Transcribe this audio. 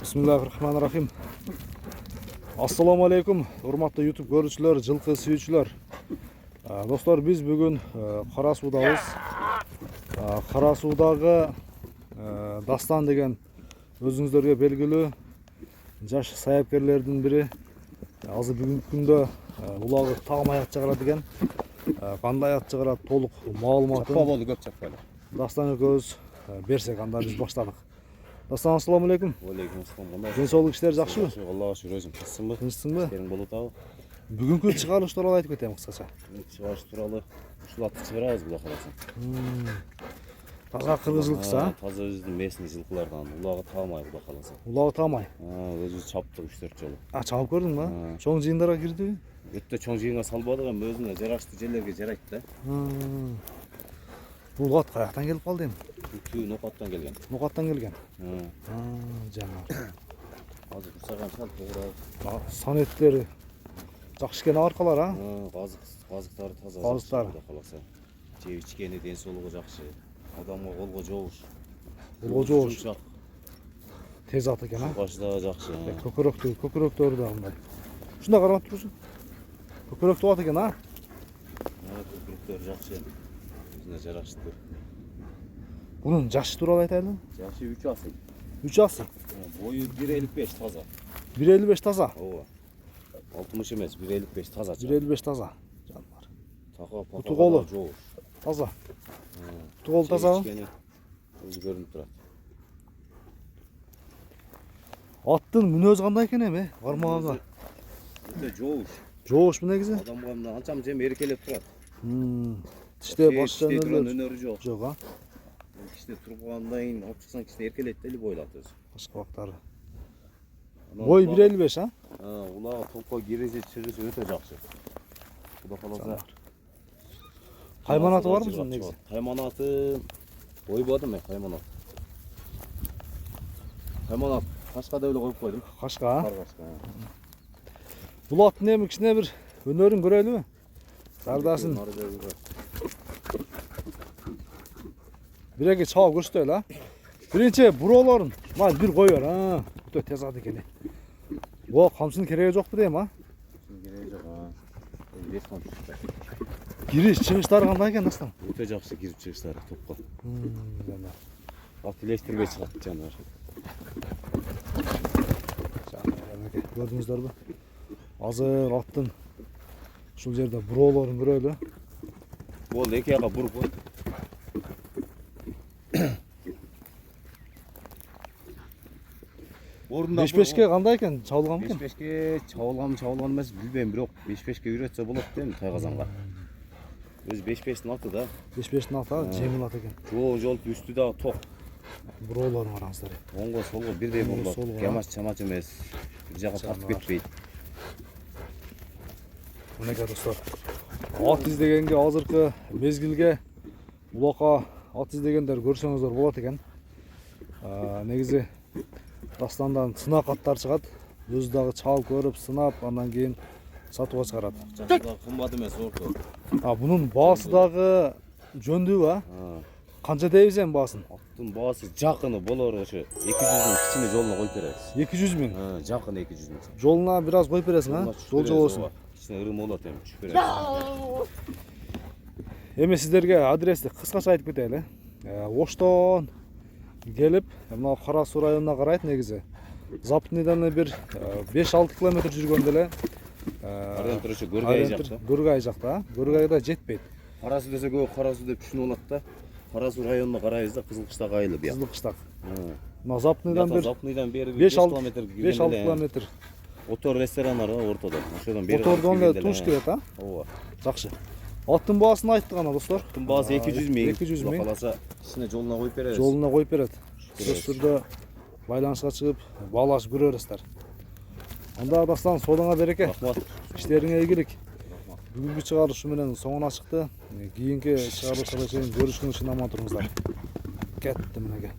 Bismillahirrahmanirrahim. Assalamu alaikum. Урматтуу YouTube көрүүчүлөр, жылкы сүйүүчүлөр. Достор, биз бүгүн Кара Суудабыз. Кара Суудагы Дастан деген өзүңүздөргө белгилүү жаш саяпкерлердин бири. Азыр бүгүнкү күндө улагы тагым аят чыгарат экен. Кандай аят чыгарат толук маалыматын көп чаппайлы. Дастан экөөбүз берсек, анда биз баштадык. Дастан, ассаламу алейкум. Алейкум ассалам. Денсаулык иштер жакшыбы? Аллага шүкүр, өзүң кызсыңбы? Тынчсыңбы? Сенин болуп атабы? Бүгүнкү чыгарылыш тууралуу айтып кетем кыскача. Чыгарыш тууралуу ушул атты чыгарабыз Кудай кааласа. Таза кыргыз жылкысы, Таза өзүбүздүн местный жылкылардан улагы таамай Кудай кааласа. Улагы таамай. Өзүбүз чаптык 3-4 жолу. Чабып көрдүңбү? Чоң жыйындарга кирдиби? Өтө чоң жыйынга салбадык, эми өзүнө жараштуу жерлерге жарайт да. Бул ат каяктан келип калды эми? Түү Нокаттан келген. Нокаттан келген. Жана. Азыр курсаган шал туура. Санеттери жакшы экен аркалар, Казыктары таза. Казыктар. Кудай кааласа. Жеп ичкени, ден соолугу жакшы. Адамга колго жобуш. Колго жобуш. Тез ат экен, Башы да жакшы. Көкөрөктөрү да мындай. Ушундай карап турсуң. Көкөрөктүү ат экен, Көкөрөктөр жакшы. Өзүнө жараштуу. Bunun жашы тууралуу айтайлы. Жашы 3 асыл. 3 асыл. Бою 1.55 таза. 1.55 таза. Ооба. 60 эмес, 1.55 таза. 1.55 таза. Жандар. Така Куту колу жоош. таза. Куту колу таза. Өзү көрүнүп турат. Аттын мүнөзү кандай экен эми? Кармагага. Өтө жоош. Жоош негизи. Адамга мына анчам жем эркелеп турат. Тиште башка өнөрү жок. Жок, Киште тургандан кийин алып чыксаң киште эркелейт эле бойлат өзү. Башка бактары. Бой 1.55, Улагы толко кириси чыгышы өтө жакшы. Кудай кааласа. Кайманаты барбы bunun негизи? Кайманаты ойбодум мен кайманат. Кайманат Кашкада эле коюп койдум. Кашка? Кашка. Бул аттын эми кичине бир өнөрүн көрөлүбү? Зардасын. Биреге чабып көрсөтөлү, Биринчи буроолорун мына бир кой бер, өтө тез ат экен. Камчынын кереги жокпу дейм, Кереги жок, Кириш чыгыштары кандай экен Дастан? Өтө жакшы кирип чыгыштары топко. Ат илештирбей чыгат жаныбар. Көрдүңүздөрбү? Азыр аттын ушул жерде буроолорун көрөлү. Бул эки аяга буруп кой. Беш-бешке кандай экен? Чабылган экен? Беш-бешке чабылган эмес, билбейм, бирок беш-бешке үйрөтсө болот дейм Тайгазанга. Өз беш-бештин аты да. Беш-бештин аты жеңил ат экен. Жол үстү дагы ток. Буроолорун караңыздар. Оңго солго бирдей болот. Ямач эмес. Бир жака тартып кетпейт. Мынакей достор. Ат издегенге азыркы мезгилге улакка ат издегендер көрсөңүздөр болот экен. Негизи Дастандан сынак аттар чыгат. Өзү дагы чалып көрүп, сынап, андан кийин сатууга чыгарат. Жакшы да кымбат эмес орто. Бунун баасы дагы жөндүүбү, Канча дейбиз эми баасын? Аттын баасы жакыны болор ошо 200 миң кичине жолуна коюп беребиз. 200 миң. Жакыны 200 миң. Жолуна бир аз коюп бересиң, Жол болсун. Кичине ырым болот эми, түшүп беребиз. Эми сиздерге адрести кыскача айтып кетели. Оштон келип, мына Кара Суу районуна карайт негизи. Западныйдан бир 5-6 километр жүргөндө эле Арентер ошо Көргай жакта. Көргай жакта, Көргайда жетпейт. Кара Суу десе көп Кара Суу деп түшүнүп алат да. Кара Суу районуна карайбыз да, Кызыл Кыштак айылы бияк. Кызыл Кыштак. Мына Западныйдан бери 5-6 километр. Отор ресторан бар ортодо. Ошодон бери. Отордон эле туш келет, Ооба. Жакшы. Аттын баасын айттык ана достор. Аттын баасы 200 миң. 200 миң. Каласа кичине жолуна коюп беребиз. Жолуна коюп берет. Сөзсүз түрдө байланышка чыгып, баалашып көрөрсүздөр. Анда Дастан, соодуңа береке. Рахмат. İşlerine игілік. Бүгінгі чыгарышы менен соңуна чыкты. Кийинки чыгарылышка чейин көрүшкөн үчүн аман туруңуздар. Кетти мынеке.